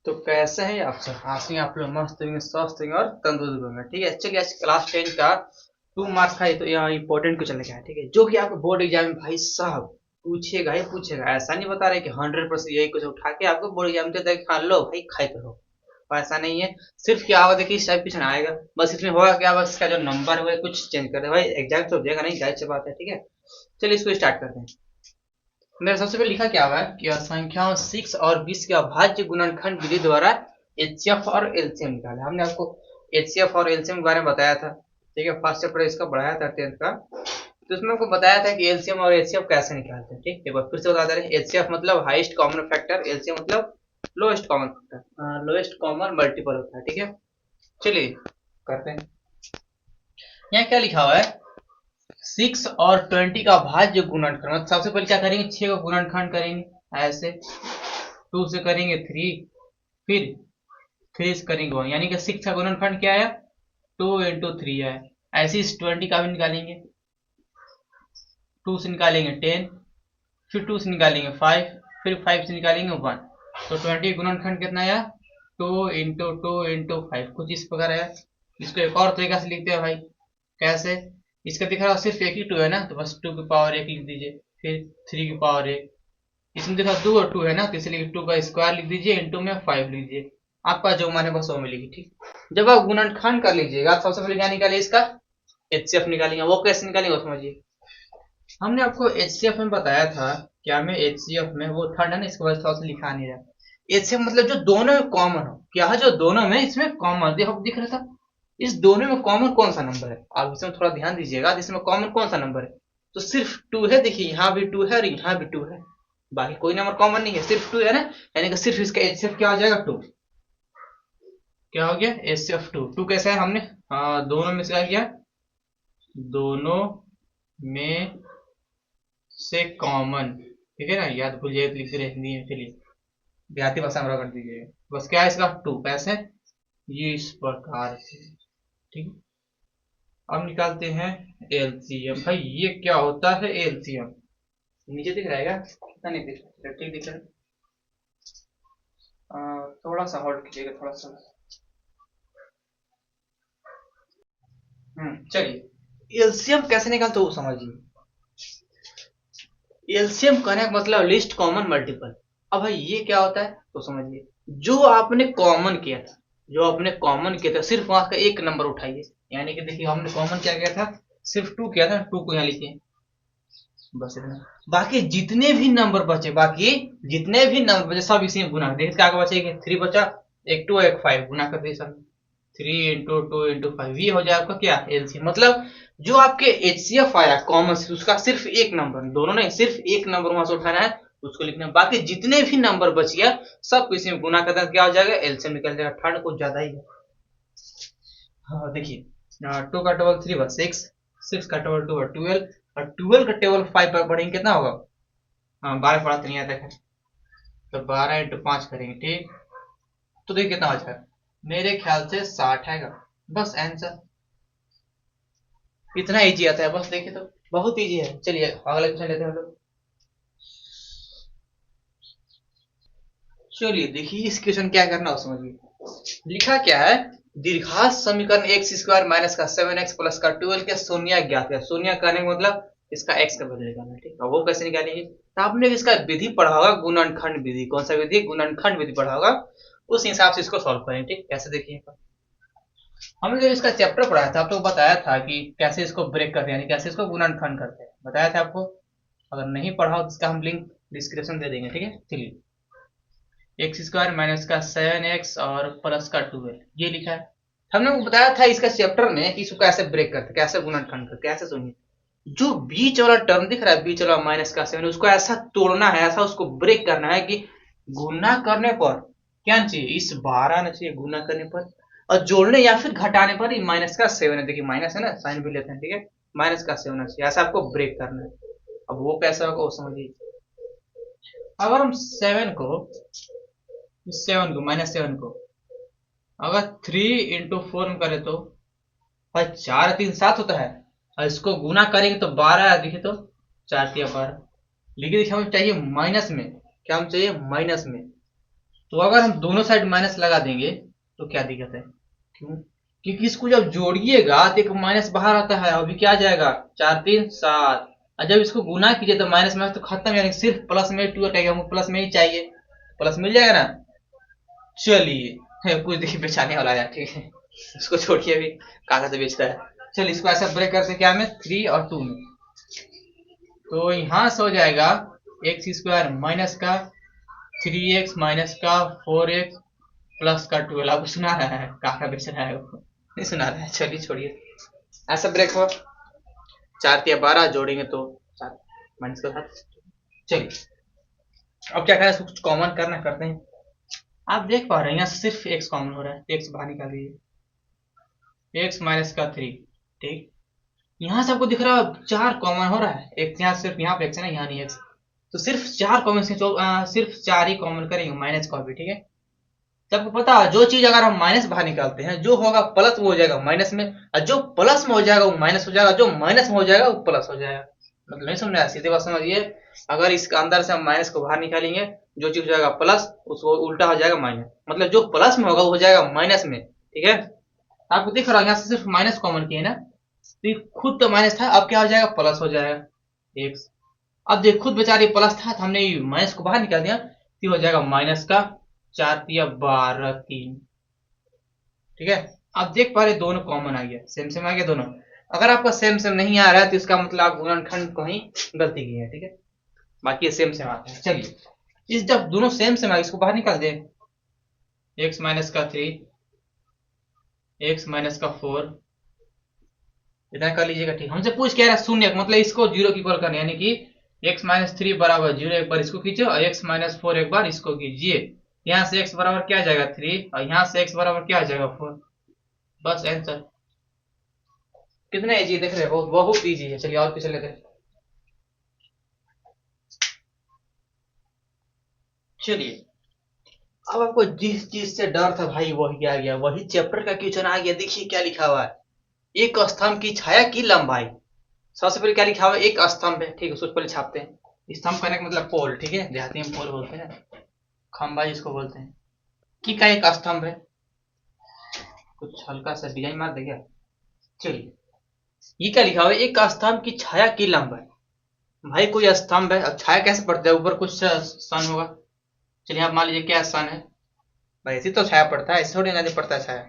तो कैसे हैं आप सब? आशा है आप लोग मस्त होंगे, स्वस्थ होंगे और तंदुरुस्त होंगे। ठीक है, चलिए आज क्लास 10 का 2 मार्क्स का तो यहाँ इंपॉर्टेंट क्वेश्चन लेके आए। ठीक है, जो कि आपको बोर्ड एग्जाम में भाई साहब पूछेगा ही पूछेगा। ऐसा नहीं बता रहे कि 100% यही कुछ उठा के आपको बोर्ड एग्जाम के तक हाँ लो भाई खाए करो। तो ऐसा नहीं है, सिर्फ क्या होगा देखिए इस टाइप क्वेश्चन आएगा, बस इसमें होगा क्या, बस इसका जो नंबर है वो कुछ चेंज कर दे भाई, एग्जैक्ट तो देगा नहीं, जाहिर सी बात है। ठीक है, चलिए इसको स्टार्ट करते हैं। मेरे सबसे पहले लिखा क्या हुआ है कि संख्याओं 6 और 20 के अभाज्य गुणनखंड विधि द्वारा एचसीएफ और एलसीएम निकाले। हमने आपको एचसीएफ और एलसीएम के बारे में बताया था। ठीक है, फर्स्ट चैप्टर इसका पढ़ाया था 10th का, तो इसमें आपको बताया था कि एलसीएम और एचसीएफ कैसे निकालते हैं। ठीक, एक बार फिर से बता दे रहे हैं। एचसीएफ मतलब हाईएस्ट कॉमन फैक्टर, एलसीएम मतलब lowest common factor, lowest common multiple होता है। ठीक है, चलिए करते हैं। यहाँ क्या लिखा हुआ है, 6 और 20 का भाज्य गुणनखंड, मतलब सबसे पहले क्या करेंगे, 6 का गुणनखंड करेंगे ऐसे, 2 से करेंगे 3, फिर 3 से करेंगे 1, यानी कि 6 का गुणनखंड क्या आया, 2 इंटू 3 आया। ऐसे इस 20 का भी निकालेंगे, 2 से निकालेंगे 10, फिर 2 से निकालेंगे 5, फिर 5 से निकालेंगे 1, तो 20 गुणनखंड कितना आया, 2 इंटू 2 इंटू 5, कुछ इस प्रकार आया। इसको एक और तरीका से लिखते हैं भाई, कैसे, इसका दिख रहा है सिर्फ एक ही 2 है ना, तो बस 2 की पावर 1 लिख दीजिए, फिर 3 की पावर 1, इसमें देखा 2 और 2 है ना, तो इसलिए 2 का स्क्वायर लिख दीजिए, इंटू में 5 लिख दीजिए, आपका जो मान है बस वो मिलेगी। ठीक, जब आप गुणनखंड कर लीजिएगा सबसे पहले क्या निकालिए, इसका एचसीएफ निकालेंगे। वो कैसे निकालेंगे वो समझिए। हमने आपको एचसीएफ में बताया था, क्या में एचसीएफ में वो थर्ड है ना, इसके वजह से लिखा नहीं रहा। एचसीएफ मतलब जो दोनों में कॉमन हो, क्या है जो दोनों में इसमें कॉमन दिख रहा था, इस दोनों में कॉमन कौन सा नंबर है, आप इसमें थोड़ा ध्यान दीजिएगा, इसमें कॉमन कौन सा नंबर है, तो सिर्फ 2 है। देखिए यहाँ भी 2 है और यहाँ भी 2 है, बाकी कोई नंबर कॉमन नहीं है, सिर्फ 2 है ना, यानी कि सिर्फ इसका एचसीएफ क्या हो जाएगा, 2। क्या हो गया, एचसीएफ 2। 2 कैसा है, हमने दोनों में से क्या किया, दोनों में से कॉमन। ठीक है ना, याद भूल जाए तो लिख दे हिंदी में, चलिए देहाती भाषा में कर दीजिए, बस क्या है इसका 2 कैसे, ये इस प्रकार से। ठीक है, अब निकालते हैं एलसीएम। भाई ये क्या होता है एलसीएम, नीचे दिख रहेगा, कितना नहीं दिख रहा, ठीक दिख रहा है, थोड़ा सा होल्ड कीजिएगा, थोड़ा सा। चलिए एलसीएम कैसे निकालते हो समझिए। एलसीएम कहने का मतलब लिस्ट कॉमन मल्टीपल। अब भाई ये क्या होता है तो समझिए, जो आपने कॉमन किया था, जो आपने कॉमन किया था सिर्फ वहां का एक नंबर उठाइए, यानी कि देखिए हमने कॉमन क्या किया था, सिर्फ 2 किया था, 2 को यहाँ लिखिए, बस इतना। बाकी जितने भी नंबर बचे, बाकी जितने भी नंबर बचे सब इसी में गुना कर देखिए, क्या बचेगा, 3 बचा, एक 2 एक 5, गुना कर दिए सब, 3 इंटू 2 इंटू 5, ये हो जाए आपका क्या एलसीएम। मतलब जो आपके एचसीएफ आया कॉमन से उसका सिर्फ एक नंबर, दोनों नहीं सिर्फ एक नंबर वहां से उठाना है, उसको लिखना है, बाकी जितने भी नंबर बच गया सब इसी में गुना करना, क्या हो जाएगा एलसीएम निकल जाएगा। ठंड कुछ ज्यादा ही है। हाँ देखिए, 2 का टेबल 3 बार 6, 6 का टेबल 2 बार 12, और 12 का टेबल 5 पर पढ़ेंगे कितना होगा, हाँ 12 पढ़ा तो नहीं आता है, तो 12 इंटू 5 करेंगे। ठीक, तो देखिए कितना बचा है, मेरे ख्याल से 60 है, बस आंसर। इतना इजी आता है, बस देखिए तो बहुत इजी है। चलिए अगला क्वेश्चन लेते हैं हम लोग। चलिए देखिए इस क्वेश्चन क्या करना हो समझिए। लिखा क्या है, दीर्घात समीकरण एक्स स्क्वायर माइनस का 7x प्लस का 12 के शून्य ज्ञात है। शून्य करने का मतलब इसका x का वैल्यू निकालना है। ठीक है, वो कैसे निकालेंगे, तो आपने इसका विधि पढ़ा होगा, गुणनखंड विधि। कौन सा विधि, गुणनखंड विधि पढ़ा होगा, उस हिसाब से इसको सॉल्व करें। ठीक, कैसे देखिए, हमने जब इसका चैप्टर पढ़ाया था आपको बताया था कि कैसे इसको ब्रेक करते हैं, यानी कैसे इसको गुणनखंड करते हैं, बताया था आपको। अगर नहीं पढ़ा हो तो इसका हम लिंक डिस्क्रिप्शन दे देंगे। ठीक है, चलिए एक्स स्क्वायर माइनस का 7x और प्लस का 2 ये लिखा है। हमने बताया था इसका चैप्टर में कि इसको कैसे ब्रेक करते, कैसे गुणनखंड करते, कैसे सुनिए, जो बीच वाला टर्म दिख रहा है, बीच वाला माइनस का 7, उसको ऐसा तोड़ना है, ऐसा उसको ब्रेक करना है कि गुना करने पर क्या चाहिए, इस 12 ना चाहिए गुना करने पर, और जोड़ने या फिर घटाने पर माइनस का 7 है, देखिए माइनस है ना, साइन भी लेते हैं। ठीक है, माइनस का 7 चाहिए, ऐसा आपको ब्रेक करना है। अब वो कैसा होगा वो समझिए। अगर हम 7 को -7 को अगर 3 इंटू 4 में करें तो भाई 4 3 7 होता है, और इसको गुना करेंगे तो 12 देखिए, तो 4 3 12, लेकिन देखिए हमें चाहिए माइनस में, क्या हम चाहिए माइनस में, तो अगर हम दोनों साइड माइनस लगा देंगे तो क्या दिक्कत है? क्यों? क्योंकि इसको जब जोड़िएगा तो एक माइनस बाहर आता है, अभी क्या आ जाएगा? 4 3 7। और जब इसको गुना कीजिए तो माइनस माइनस तो खत्म, यानी सिर्फ प्लस में 2 रहेगा, हमको प्लस में ही चाहिए, प्लस मिल जाएगा ना। चलिए कुछ देखिए बेचाने वाला है, ठीक है उसको छोड़िए, अभी कागज बेचता है। चलिए इसको ऐसा ब्रेक करते क्या में 3 और 2 में, तो यहाँ से हो जाएगा एक्स स्क्वायर माइनस का 3x माइनस का 4x प्लस का 12। आपको सुना रहा है काका बेच रहा है वो, नहीं सुना रहा है, चलिए छोड़िए, ऐसा ब्रेक हो 4 या 12 जोड़ेंगे तो 4 माइनस का 7। चलिए अब क्या करें, कुछ कॉमन करना करते हैं। आप देख पा रहे हैं यहाँ सिर्फ x कॉमन हो रहा है, x बाहर निकाल दीजिए, x माइनस का 3, ठीक। यहाँ से आपको दिख रहा है 4 कॉमन हो रहा है, एक यहाँ सिर्फ यहाँ पे x है ना, यहाँ नहीं x, तो सिर्फ 4 कॉमन से सिर्फ 4 ही कॉमन करेंगे माइनस का भी, ठीक है। सबको पता है जो चीज अगर हम माइनस बाहर निकालते हैं, जो होगा प्लस वो हो जाएगा माइनस में, और जो प्लस में हो जाएगा वो माइनस हो जाएगा, जो माइनस में हो जाएगा वो प्लस हो जाएगा। मतलब नहीं समझ रहा है, सीधे बात समझिए। अगर इसके अंदर से हम माइनस को बाहर निकालेंगे, जो चीज हो जाएगा प्लस उसको उल्टा हो जाएगा माइनस, मतलब जो प्लस में होगा वो हो जाएगा माइनस में, ठीक है। आपको दिख रहा है यहाँ से सिर्फ माइनस कॉमन किया है ना, तो खुद तो माइनस था, अब क्या हो जाएगा? प्लस हो जाएगा एक्स। अब देख खुद बेचारी प्लस था तो हमने माइनस को बाहर निकाल दिया, तो हो जाएगा माइनस का 4 × 3, ठीक है। आप देख पा रहे दोनों कॉमन आ गया, सेम सेम आ गया दोनों। अगर आपका सेम सेम नहीं आ रहा है तो इसका मतलब आप गुणनखंड को ही गलती की है, ठीक है। बाकी ये सेम सेम आते हैं। चलिए इस जब दोनों सेम सेम आ गए इसको बाहर निकाल दे, एक्स माइनस का 3 एक्स माइनस का 4, इतना कर लीजिएगा, ठीक। हमसे पूछ क्या रहा है? शून्य, मतलब इसको 0 की इक्वल करना, यानी कि x माइनस 3 बराबर 0 एक बार इसको कीजिए, और x माइनस 4 एक बार इसको कीजिए। यहाँ से x बराबर क्या आ जाएगा 3, और यहाँ से x बराबर क्या आ जाएगा 4, बस आंसर। कितना इजी देख रहे हैं, बहुत बहुत इजी है। चलिए और पीछे लेते हैं। चलिए अब आपको जिस चीज से डर था भाई वही आ गया, वही चैप्टर का क्वेश्चन आ गया। देखिए क्या लिखा हुआ है, एक स्तंभ की छाया की लंबाई। सबसे पहले क्या लिखा हुआ है? एक स्तंभ है, ठीक है, उसको पहले छापते हैं। स्तंभ कहने का मतलब पोल, ठीक है, देहाती में पोल बोलते हैं, खंबा जिसको बोलते हैं, की का एक स्तंभ है। कुछ हल्का सा डिजाइन मार दे क्या? चलिए ये क्या लिखा हुआ है? एक स्तंभ की छाया की लंबाई। भाई कोई स्तंभ है, अब छाया कैसे पड़ता है? ऊपर कुछ सन होगा। चलिए आप मान लीजिए क्या सन है, भाई ऐसी तो छाया पड़ता है, ऐसे थोड़ी ना पड़ता है छाया।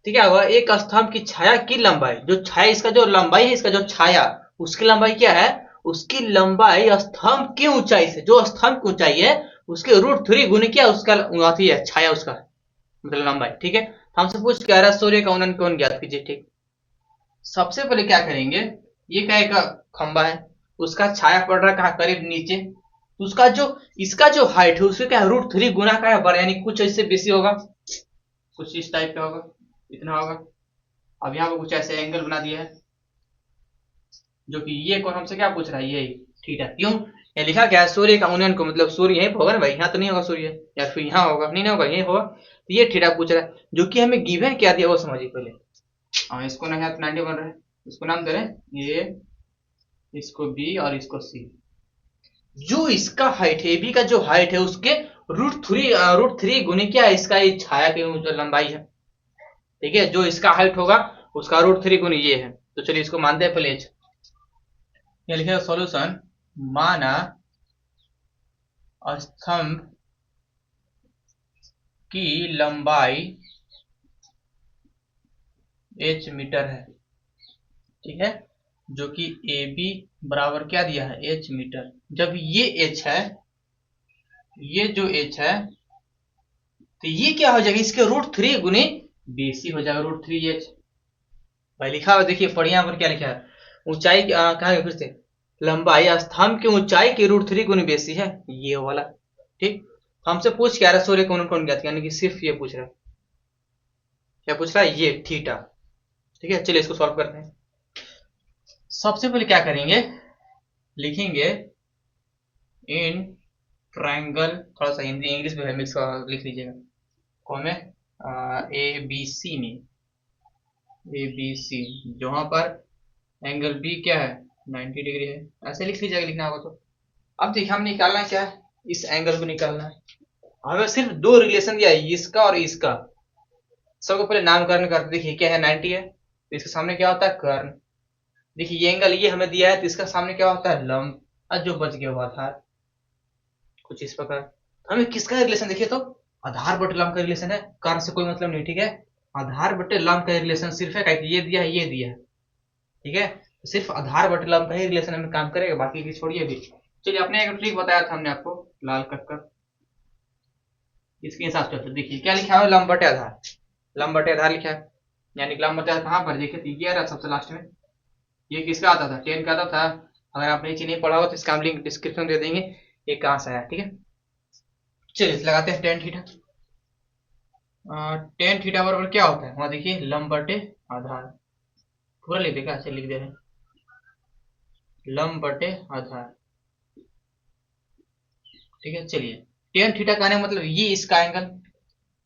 ठीक है, हुआ एक स्तंभ की छाया की लंबाई, जो छाया इसका जो लंबाई है, इसका जो छाया उसकी लंबाई क्या है? उसकी लंबाई स्तंभ की ऊंचाई से, जो स्तंभ की ऊंचाई है उसके √3 गुने क्या उसका अथी है छाया, उसका मतलब लंबाई, ठीक है। हमसे पूछ क्या रहा? सूर्य का उन्नयन कोण ज्ञात कीजिए, ठीक। सबसे पहले क्या करेंगे, ये क्या एक खंबा है, उसका छाया पड़ रहा है कहाँ? करीब नीचे, तो उसका जो इसका जो हाइट है उसके क्या √3 गुना का है बड़ा, यानी कुछ इससे बेसी होगा, कुछ इस टाइप का होगा, इतना होगा। अब यहाँ पे कुछ ऐसे एंगल बना दिया है, जो कि ये कौन हमसे क्या पूछ रहा है? ये थीटा। क्यों? ये लिखा क्या है? सूर्य का उन्नयन को, मतलब सूर्य यहीं पे होगा ना भाई, यहाँ तो नहीं होगा सूर्य, या फिर यहाँ होगा, नहीं होगा, यहीं होगा, तो ये थीटा पूछ रहा है। जो कि हमें गिवन क्या दिया वो समझिए पहले। हाँ इसको ना 90 बन रहा है, इसको नाम दे रहे हैं ए, इसको बी और इसको सी। जो इसका हाइट है, बी का जो हाइट है उसके √3 गुने क्या है इसका ये छाया की जो लंबाई है, ठीक है। जो इसका हाइट होगा उसका √3 गुने ये है। तो चलिए इसको मानते हैं पहले। ये लिखेगा सॉल्यूशन, माना स्तंभ की लंबाई h मीटर है, ठीक है, जो कि ए बी बराबर क्या दिया है? h metre. जब ये h है, ये जो h है, तो ये क्या हो जाएगा? इसके √3 गुने बेसी हो जाएगा, √3h। भाई लिखा हुआ देखिए बढ़िया पर क्या लिखा है? ऊंचाई कहा है फिर से? लंबाई स्तंभ की ऊंचाई के √3 गुने बेसी है, ये वाला, ठीक। हमसे पूछ क्या रहा? सूर्य कौन कौन ज्ञात, यानी कि सिर्फ ये पूछ रहा है। क्या पूछ रहा है? ये थीटा, ठीक है। चलिए इसको सॉल्व करते हैं। सबसे पहले क्या करेंगे, लिखेंगे इन ट्रायंगल, थोड़ा सा हिंदी इंग्लिश में मिक्स लिख लीजिएगा, कौन में? ए बी सी में, ए बी सी, जहां पर एंगल बी क्या है? 90 डिग्री है, ऐसे लिख लीजिएगा लिखना होगा तो। अब देखिए हम निकालना क्या है? इस एंगल को निकालना है। हमें सिर्फ दो रिलेशन दिया है, इसका और इसका। सबको पहले नामकरण करते, देखिए क्या है 90 है तो इसके सामने क्या होता है कर्ण। देखिए ये एंगल ये हमें दिया है तो इसका सामने क्या होता है लंब। और जो बच गया वो आधार। कुछ इस प्रकार हमें किसका रिलेशन देखिए तो आधार बटे लंब का रिलेशन है, कर्ण से कोई मतलब नहीं, ठीक है। आधार बटे लंब का रिलेशन सिर्फ है कि ये दिया है ये दिया है, ठीक है। तो सिर्फ आधार बटे लंब का ही रिलेशन हमें काम करेगा, बाकी की छोड़िए भी। चलिए अपने एक ट्रिक बताया था हमने आपको लाल कट कर, इसके हिसाब से देखिए क्या लिखा है लंब बटे आधार। लंब बटे आधार लिखा है, यानी कि लंब बटे आधार कहाँ पर देखिए तो ये रहा सबसे लास्ट में। ये किसका आता था 10 का आता था। अगर आपने ये चीज नहीं पढ़ा हो तो इसका हम लिंक डिस्क्रिप्शन दे देंगे, ये कहाँ से आया, ठीक है। चलिए लगाते हैं टेन थीटा। टेन थीटा बराबर क्या होता है वहां देखिए लंब बटे आधार। पूरा लिख देगा, अच्छा लिख दे रहे हैं लंब बटे आधार, ठीक है। चलिए टेन थीटा का आने मतलब ये इसका एंगल,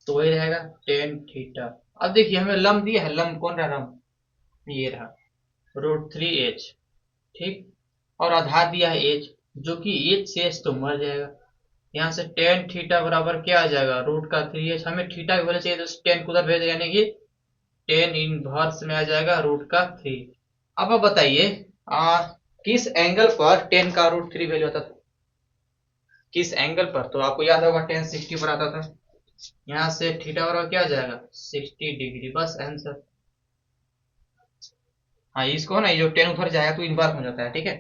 तो वही रहेगा टेन थीटा। अब देखिए हमें लंब दिया है, लंब कौन रहा लंब ये रहा √3h, ठीक। और आधार दिया है एच, जो कि एच से एच तो मर जाएगा। यहाँ से टेन थीटा बराबर क्या आ जाएगा √3h। हमें थीटा की वैल्यू चाहिए तो टेन को उधर भेज देगा, यानी कि टेन इनवर्स में आ जाएगा √3। अब आप बताइए किस एंगल पर टेन का √3 वैल्यू आता था, किस एंगल पर। तो आपको याद होगा टेन 60 पर आता था। यहाँ से थीटा बराबर क्या आ जाएगा 60 डिग्री, बस आंसर। हाँ इसको ना ये जो टेन उधर जाएगा तो इनवर्स हो जाता है, ठीक है।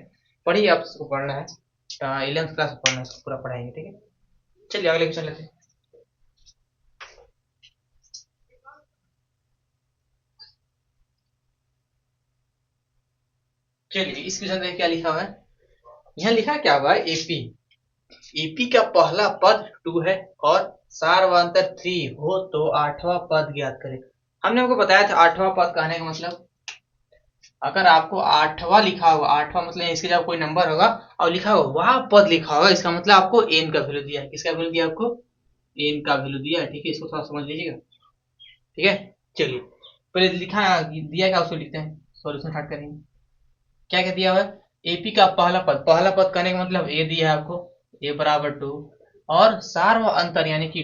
पढ़िए आप इसको पढ़ना है, 11th क्लास में पढ़ना है, इसको पूरा पढ़ाएंगे, ठीक है। चलिए अगले क्वेश्चन लेते हैं। चलिए इस क्वेश्चन में क्या लिखा हुआ है, यहाँ लिखा क्या हुआ है एपी। एपी का पहला पद 2 है और सारवांतर 3 हो तो आठवां पद ज्ञात करें। हमने आपको बताया था आठवां पद कहने का मतलब, अगर आपको आठवां लिखा होगा, आठवां मतलब इसके जब कोई नंबर होगा और लिखा होगा वहां पद लिखा होगा, इसका मतलब आपको एन का वैल्यू दिया है। किसका वैल्यू दिया आपको एन का वैल्यू दिया है, ठीक है। इसको थोड़ा समझ लीजिएगा, ठीक है। चलिए पहले लिखा दिया क्या उसको लिखते हैं, सॉल्यूशन स्टार्ट करेंगे। क्या क्या दिया हुआ है एपी का पहला पद, पहला पद करने का मतलब ए दिया है आपको ए बराबर 2 और सार्व अंतर यानी कि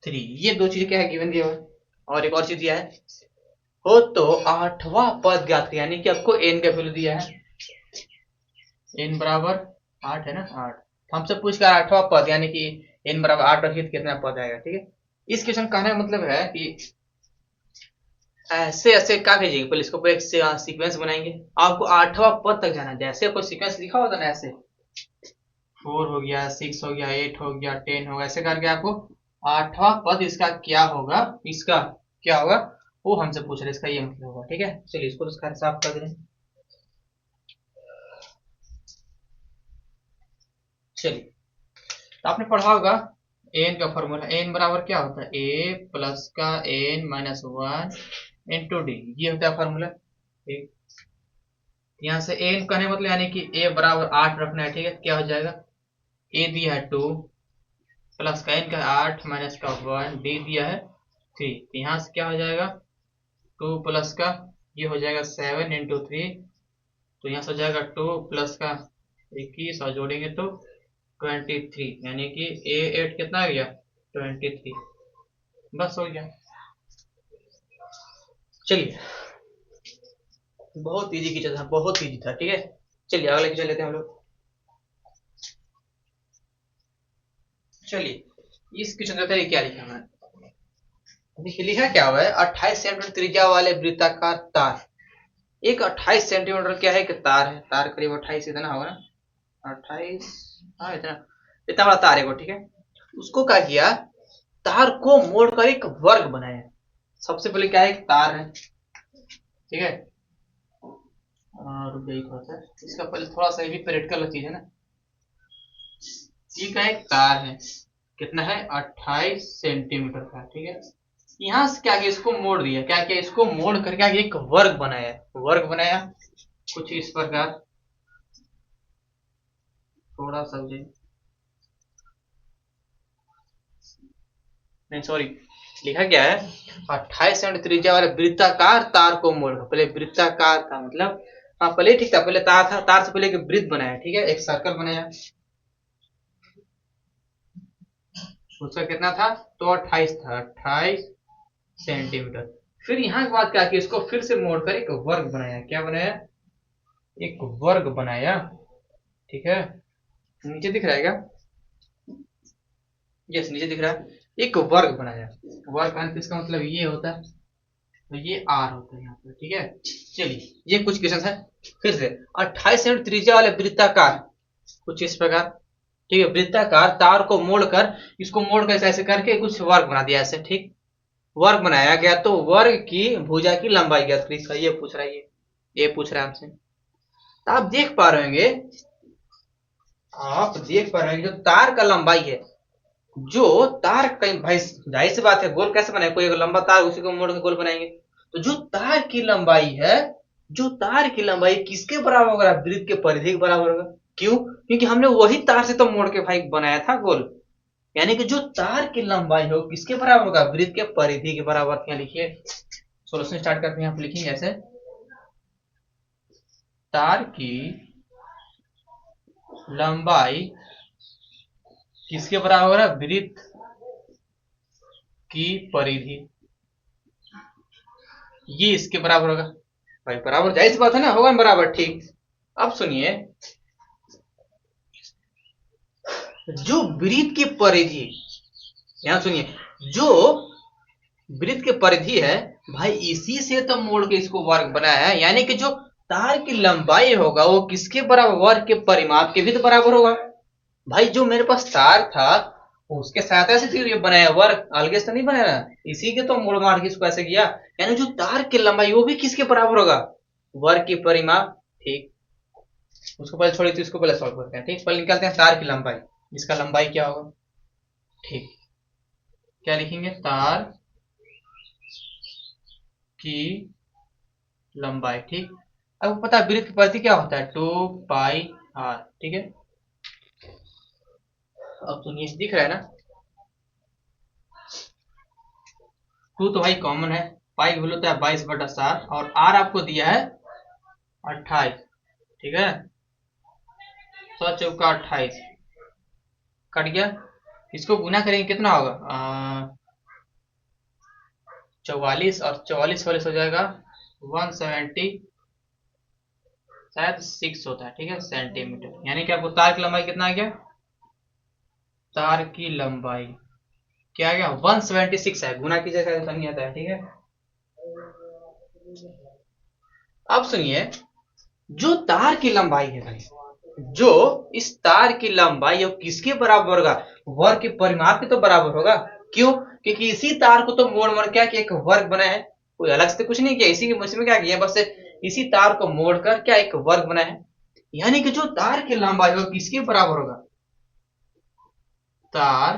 D3। ये दो चीजें क्या है गिवन दिया हुआ है, और एक और चीज दिया है हो तो आठवां पद ज्ञात करें, यानी कि आपको एन का वैल्यू दिया है एन बराबर 8 है ना 8। हमसे पूछ कर आठवां पद यानी कि एन बराबर 8 रखिए तो कितना पद आएगा, ठीक है। इस क्वेश्चन कहने का मतलब है कि ऐसे ऐसे क्या कीजिएगा पहले इसको एक सीक्वेंस बनाएंगे, आपको आठवां पद तक जाना है। जैसे कोई सीक्वेंस लिखा होता ना ऐसे 4 हो गया 6 हो गया 8 हो गया 10 होगा, ऐसे करके आपको आठवां पद इसका क्या होगा, इसका क्या होगा वो हमसे पूछ रहे, इसका ये मतलब होगा, ठीक है। चलिए इसको तो साफ कर दें। चलिए तो आपने पढ़ा होगा एन का फॉर्मूला, एन बराबर क्या होता है ए प्लस का एन माइनस 1 इंटू डी, ये होता है फॉर्मूला, ठीक। यहाँ से एन कहने मतलब यानी कि ए बराबर 8 रखना है, ठीक है। क्या हो जाएगा ए दिया है 2 प्लस का एन का 8 माइनस का 1 डी दिया है 3, तो यहाँ से क्या हो जाएगा 2 प्लस का ये हो जाएगा 7 इंटू 3, तो यहाँ से हो जाएगा 2 प्लस का 21 और जोड़ेंगे तो 23, यानी कि ए 8 कितना आ गया 23, बस हो गया। चलिए बहुत इजी की था, बहुत इजी था, ठीक है। चलिए अगले की चल लेते हैं हम लोग। चलिए इस क्वेश्चन का क्या लिखा है, देखिए लिखा क्या हुआ है 28 सेंटीमीटर त्रिज्या वाले वृत्ताकार तार। एक 28 सेंटीमीटर क्या है कि तार है, तार करीब 28 इतना होगा ना 28, हाँ इतना इतना बड़ा तार है वो, ठीक है। उसको क्या किया तार को मोड़कर एक वर्ग बनाया। सबसे पहले क्या है तार है, ठीक है। रुक जाइए थोड़ा सा, इसका पहले थोड़ा सा भी प्रैक्टिकल चीज है ना। ये का एक तार है कितना है 28 सेंटीमीटर का, ठीक है। यहाँ से क्या किया इसको मोड़ दिया, क्या किया इसको मोड़ कर क्या किया एक वर्ग बनाया, वर्ग बनाया कुछ इस प्रकार, थोड़ा सा नहीं सॉरी लिखा क्या है 28 सेंटीमीटर त्रिज्या वाले वृत्ताकार तार को मोड़, पहले वृत्ताकार था मतलब, हाँ पहले ठीक था, पहले तार था, तार से पहले एक वृत्त बनाया, ठीक है, एक सर्कल बनाया। उसका कितना था, तो 28 था, 28 सेंटीमीटर। फिर यहाँ के बाद क्या किया, इसको फिर से मोड़ कर एक वर्ग बनाया। क्या बनाया, एक वर्ग बनाया। ठीक है, नीचे दिख रहा है क्या, यस नीचे दिख रहा है, एक वर्ग बनाया। वर्ग का इसका मतलब ये होता है, तो ये आर होता है यहाँ पर। ठीक है, चलिए ये कुछ क्वेश्चन है। फिर से 28 सेंटीमीटर त्रिज्या वाले वृत्ताकार, कुछ इस प्रकार। ठीक है, वृत्ताकार तार को मोड़कर, इसको मोड़कर ऐसे करके कुछ वर्ग बना दिया ऐसे। ठीक, वर्ग बनाया गया तो वर्ग की भुजा की लंबाई ज्ञात करिए। इसका ये पूछ रहा है, ये पूछ रहा है हमसे। तो आप देख पा रहे होंगे, आप देख पा रहे हैं जो तार का लंबाई है, जो तार कहीं भाई जाहिर सी बात है, गोल कैसे बनाए, कोई लंबा तार उसी को मोड़ के गोल बनाएंगे। तो जो तार की लंबाई है, जो तार की लंबाई किसके बराबर होगा, वृत्त के परिधि के बराबर होगा। क्यों, क्योंकि हमने वही तार से तो मोड़ के भाई बनाया था गोल। यानी कि जो तार की लंबाई हो किसके बराबर होगा, वृत्त के परिधि के बराबर। यहाँ लिखिए, सोल्यूशन स्टार्ट करते हैं, यहाँ पे लिखेंगे ऐसे, तार की लंबाई किसके बराबर है, वृत्त की परिधि, ये इसके बराबर होगा। भाई बराबर, जाहिर सी बात है ना, होगा ना बराबर। ठीक, अब सुनिए, जो वृत्त की परिधि, यहां सुनिए, जो वृत्त की परिधि है भाई, इसी से तो मोड़ के इसको वर्ग बनाया है। यानी कि जो तार की लंबाई होगा वो किसके बराबर, वर्ग के परिमाप के भी तो बराबर होगा। भाई जो मेरे पास तार था उसके सहायता से फिर ये बनाया वर्ग, अलग से नहीं बनाया, इसी के तो मोड़ मार के इसको ऐसे किया। यानी जो तार की लंबाई वो भी किसके बराबर होगा, वर्ग के परिमाप। ठीक, उसको पहले छोड़िए, तो इसको पहले सॉल्व करते हैं। ठीक, पहले निकालते हैं तार की लंबाई, इसका लंबाई क्या होगा। ठीक, क्या लिखेंगे, तार की लंबाई। ठीक, अब पता है वृत्त की परिधि क्या होता है, 2 पाई r। ठीक है, अब सुनिए, दिख रहा है ना, 2 तो भाई कॉमन है, पाई की वैल्यू होता है 22/7 और r आपको दिया है 28। ठीक है, 100 चौका 28 कट गया, इसको गुना करेंगे कितना होगा, 44, और 44 वाले हो जाएगा 170, शायद 6 होता है। ठीक है, सेंटीमीटर। यानी कि आपको तार की लंबाई कितना आ गया, तार की लंबाई क्या आ गया, 176 है। गुना की जगह तो नहीं आता है। ठीक है, अब सुनिए, जो तार की लंबाई है भाई, जो इस तार की लंबाई वो किसके बराबर होगा, वर्ग के परिमाप के तो बराबर होगा। क्यों, क्योंकि इसी तार को तो मोड़ मोड़ क्या कि एक वर्ग बना है, कोई अलग से कुछ नहीं किया, इसी के में क्या किया, बस इसी तार को मोड़कर क्या एक वर्ग बना है। यानी कि जो तार की लंबाई हो किसके बराबर होगा, तार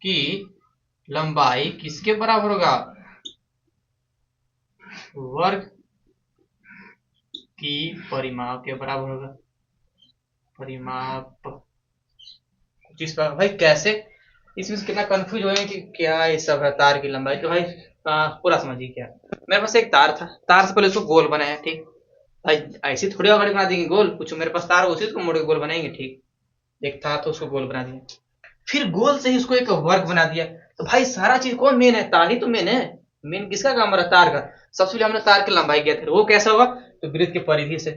की लंबाई किसके बराबर होगा, वर्ग की परिमाप के बराबर होगा। परिमाप जिस पर भाई कैसे, इसमें से कितना कंफ्यूज हो कि क्या ये सब है तार की लंबाई। तो भाई पूरा समझिए, क्या मेरे पास एक तार था, तार से पहले उसको गोल बनाया। ठीक, भाई ऐसी थोड़ी अगर बना देंगे गोल, कुछ मेरे पास तार उसी को मोड़ के गोल बनाएंगे। ठीक, एक था तो उसको गोल बना दिया, फिर गोल से ही उसको एक वर्ग बना दिया। तो भाई सारा चीज कौन मेन है, तार ही तो मेन है। मेन किसका काम रहा, तार का। सबसे पहले हमने तार की लंबाई किया था, वो कैसा होगा, तो वृत्त की परिधि से।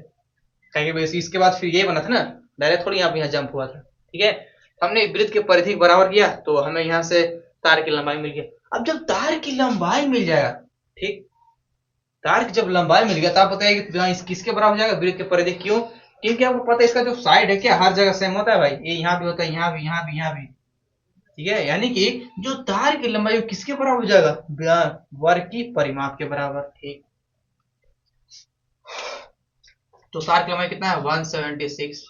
इसके बाद फिर ये बना था ना, डायरेक्ट थोड़ी यहाँ जंप हुआ था। ठीक है, हमने वृत्त की परिधि के बराबर किया तो हमें यहाँ से तार की लंबाई मिल गया। अब जब तार की लंबाई मिल जाएगा, ठीक, तार की जब लंबाई मिल गया तो आप बताइए कि किसके बराबर हो जाएगा, वृत्त की परिधि। क्यों, क्योंकि आपको पता है इसका जो साइड है क्या हर जगह सेम होता है भाई, ये यहाँ भी होता है, यहाँ भी, यहाँ भी, यहाँ भी। ठीक है, यानी कि जो तार की लंबाई किसके बराबर हो जाएगा, वर्ग की परिमाप के बराबर। ठीक, तो तार की लंबाई कितना है, 176।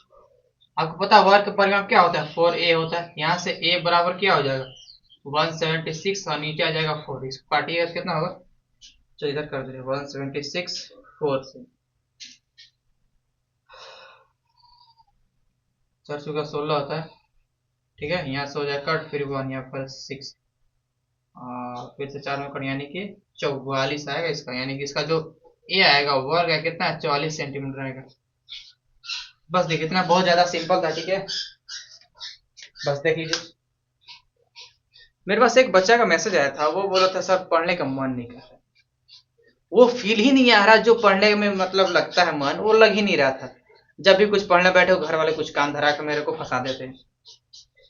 आपको पता है वर्ग का परिमाप क्या होता है, 4a होता है। यहाँ से a बराबर क्या हो जाएगा, 176, और नीचे आ जाएगा 4। इसको काटिएगा तो कितना होगा, चलो इधर कर दे, 176 4 से 4 चौका 16 होता है। ठीक है, यहाँ से हो जाएगा कट, फिर 1 यहाँ पर 6, फिर से 4 में कट, यानी कि 44 आएगा इसका। यानी कि इसका जो ए आएगा वर्ग है कितना है, 44 सेंटीमीटर आएगा। बस देखिए, इतना बहुत ज्यादा सिंपल था। ठीक है, बस देख लीजिए, मेरे पास एक बच्चा का मैसेज आया था, वो बोला था सर पढ़ने का मन नहीं कर रहा। वो फील ही नहीं आ रहा जो पढ़ने में मतलब लगता है मन, वो लग ही नहीं रहा था। जब भी कुछ पढ़ने बैठे घर वाले कुछ काम धरा कर मेरे को फंसा देते हैं।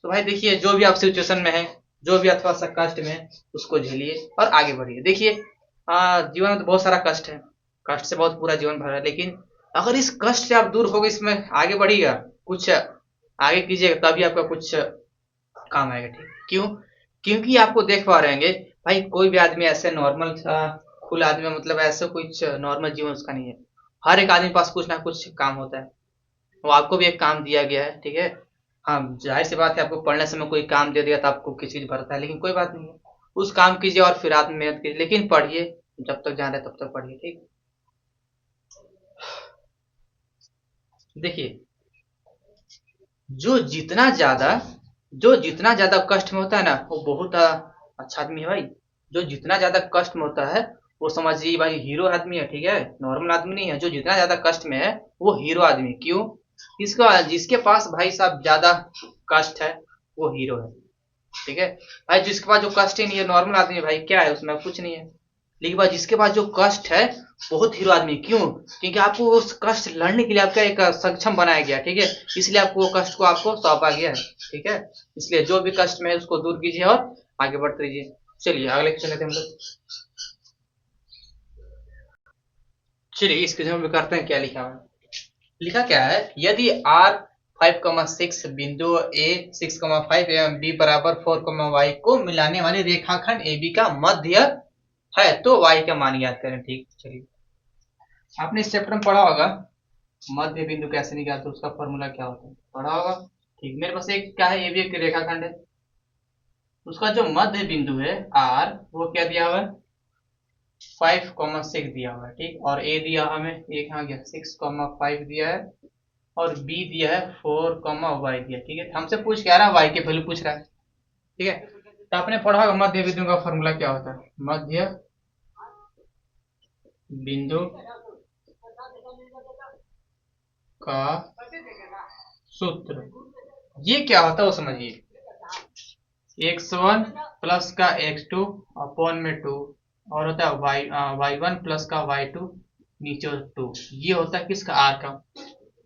तो भाई देखिए, जो भी आप सिचुएशन में है, जो भी अथवा सा कष्ट में है, उसको झेलिए और आगे बढ़िए। देखिए, जीवन में तो बहुत सारा कष्ट है, कष्ट से बहुत पूरा जीवन भरा है, लेकिन अगर इस कष्ट से आप दूर होगे, इसमें आगे बढ़िएगा, कुछ आगे कीजिएगा, तभी आपका कुछ काम आएगा। ठीक क्यों? क्योंकि आपको देख पा रहे हैं भाई, कोई भी आदमी ऐसे नॉर्मल फुल आदमी मतलब ऐसे कुछ नॉर्मल जीवन उसका नहीं है। हर एक आदमी के पास कुछ ना कुछ काम होता है। वो आपको भी एक काम दिया गया है, ठीक है। हाँ, जाहिर सी बात है, आपको पढ़ने समय कोई काम दे दिया तो आपको किसी चीज भरता है, लेकिन कोई बात नहीं है, उस काम कीजिए और फिर आप मेहनत कीजिए, लेकिन पढ़िए, जब तक जान रहे तब तक पढ़िए। ठीक, देखिए, जो जितना ज्यादा जो जितना ज्यादा कष्ट में होता है ना, वो बहुत अच्छा आदमी है भाई। जो जितना ज्यादा कष्ट में होता है, वो समझिए भाई हीरो आदमी है, ठीक है, नॉर्मल आदमी नहीं है। जो जितना ज्यादा कष्ट में है, वो हीरो आदमी है। क्यों? इसका जिसके पास भाई साहब ज्यादा कष्ट है, वो हीरो है। ठीक है भाई, जिसके पास जो कष्ट ही नहीं है, नॉर्मल आदमी है भाई, क्या है उसमें, कुछ नहीं है। लेकिन भाई जिसके पास जो कष्ट है, बहुत हीरो आदमी। क्यों? क्योंकि आपको उस कष्ट लड़ने के लिए आपका एक सक्षम बनाया गया, ठीक है। इसलिए आपको वो कष्ट को आपको सौंपा गया है, ठीक है। इसलिए जो भी कष्ट में है उसको दूर कीजिए और आगे बढ़ते रहिए। चलिए अगले क्वेश्चन लेते हैं हम लोग। चलिए इस क्वेश्चन में करते हैं क्या लिखा हुआ है। लिखा क्या है, यदि आर 5,6 बिंदु ए 6,5 एवं बी बराबर 4,y को मिलाने वाले रेखाखंड ए बी का मध्य है तो y का मान ज्ञात करें। ठीक, चलिए, आपने इस चैप्टर में पढ़ा होगा मध्य बिंदु कैसे निकालते, उसका फॉर्मूला क्या होता है, पढ़ा होगा। ठीक, मेरे पास एक क्या है, ए बी एक रेखाखंड है, उसका जो मध्य बिंदु है आर, वो क्या दिया हुआ है, 5,6 दिया हुआ है। ठीक, और ए दिया हमें, एक यहाँ गया 6,5 दिया है, और बी दिया है 4,y दिया। ठीक है, हमसे पूछ क्या रहा है, y के वैल्यू पूछ रहा है। ठीक है, तो आपने पढ़ा होगा मध्य बिंदु का फॉर्मूला क्या होता है, मध्य बिंदु का सूत्र। ये क्या होता है वो समझिए, x1 प्लस का x2 अपॉन में 2, और होता है y1 प्लस का y2 नीचे 2। ये होता है किसका, r का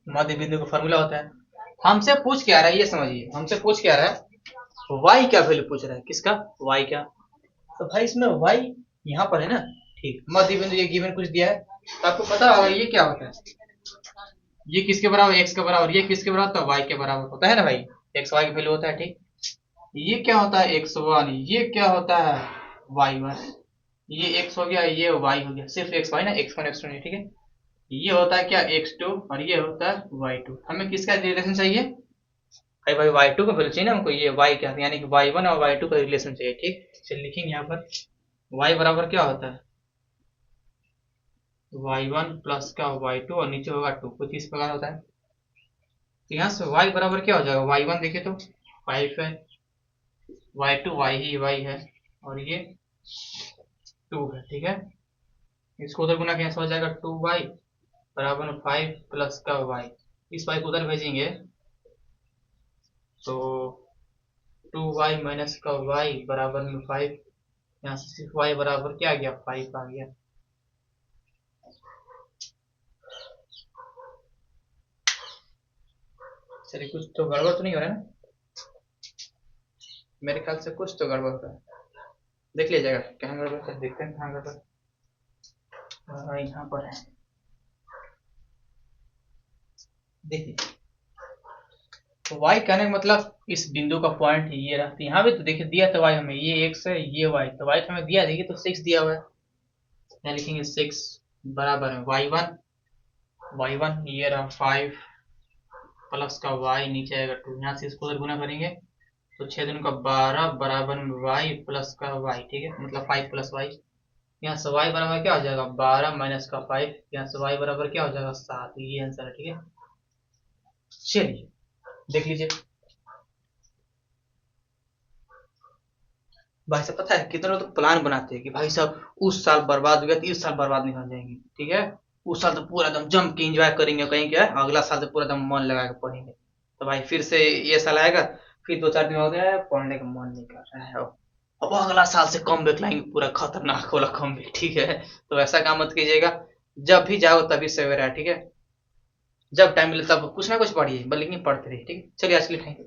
मध्य बिंदु का फॉर्मूला होता है। हमसे पूछ क्या रहा है, ये समझिए, हमसे पूछ क्या रहा है, y क्या वैल्यू पूछ रहा है, किसका, y क्या। तो भाई इसमें y यहाँ पर है ना। ठीक, मध्य बिंदु ये गिवन कुछ दिया है, तो आपको पता होगा ये क्या होता है, ये किसके बराबर, x के बराबर, ये किसके बराबर होता है, y के बराबर होता है ना भाई, x y की वैल्यू होता है। ठीक, ये क्या होता है x1, ये क्या होता है y1, ये x हो गया, ये y हो गया, सिर्फ x y ना, x1 x2 नहीं, ठीक है। ये होता है क्या, x2, और ये होता है y2। हमें किसका रिलेशन चाहिए, भाई भाई y2 का वैल्यू चाहिए ना हमको, ये y क्या, यानी कि y1 और y2 का रिलेशन चाहिए। ठीक, चलिए लिखेंगे यहाँ पर, y बराबर क्या होता है, y1 प्लस का y2 और नीचे होगा 2, कुछ इस प्रकार होता है। तो यहाँ से y बराबर क्या हो जाएगा, y1 देखिए तो 5 है, y2 y ही y है, और ये 2 है। ठीक है, इसको उधर गुना कैसे हो जाएगा, 2y बराबर 5 प्लस का y, इस y को उधर भेजेंगे तो 2y माइनस का y बराबर में 5, यहाँ से सिर्फ y बराबर क्या आ गया, 5 आ गया। चलिए, कुछ तो गड़बड़ तो नहीं हो रहा है ना, मेरे ख्याल से कुछ तो गड़बड़ हो रहा है, देख लीजिएगा कहाँ गड़बड़ है, देखते हैं कहाँ गड़बड़। यहाँ पर है, देखिए, तो y कहने का मतलब इस बिंदु का पॉइंट ये रहा। तो यहाँ भी तो देखिए दिया था y हमें, ये x है, ये y, तो y तो हमें दिया, देखिए तो 6 दिया हुआ है, यहाँ लिखेंगे 6 बराबर है y1 ये रहा 5 प्लस का y नीचे आएगा 2, यहाँ से इसको उधर गुना करेंगे तो 6 दूनी का 12 बराबर में y प्लस का y। ठीक है, मतलब 5 प्लस y, यहाँ से y बराबर क्या हो जाएगा, 12 माइनस का 5, यहाँ से y बराबर क्या हो जाएगा, 7। ये आंसर है। ठीक है, चलिए देख लीजिए, भाई साहब पता है कितने लोग तो प्लान बनाते हैं कि भाई साहब उस साल बर्बाद हो गया तो इस साल बर्बाद नहीं हो जाएंगे। ठीक है, उस साल तो पूरा एकदम जम के एंजॉय करेंगे, कहीं क्या है अगला साल तो पूरा एकदम मन लगा के पढ़ेंगे। तो भाई फिर से ये साल आएगा, फिर 2-4 दिन हो गया है, पढ़ने का मन नहीं कर रहा है। अब अगला साल से कम बैक लाएंगे, पूरा खतरनाक वाला कम बैक, ठीक है। तो ऐसा काम मत कीजिएगा, जब भी जाओ तभी सवेरा, ठीक है। जब टाइम मिले तब कुछ ना कुछ पढ़िए, लेकिन पढ़ते रहिए, ठीक है। चलिए आज के लिए थैंक यू।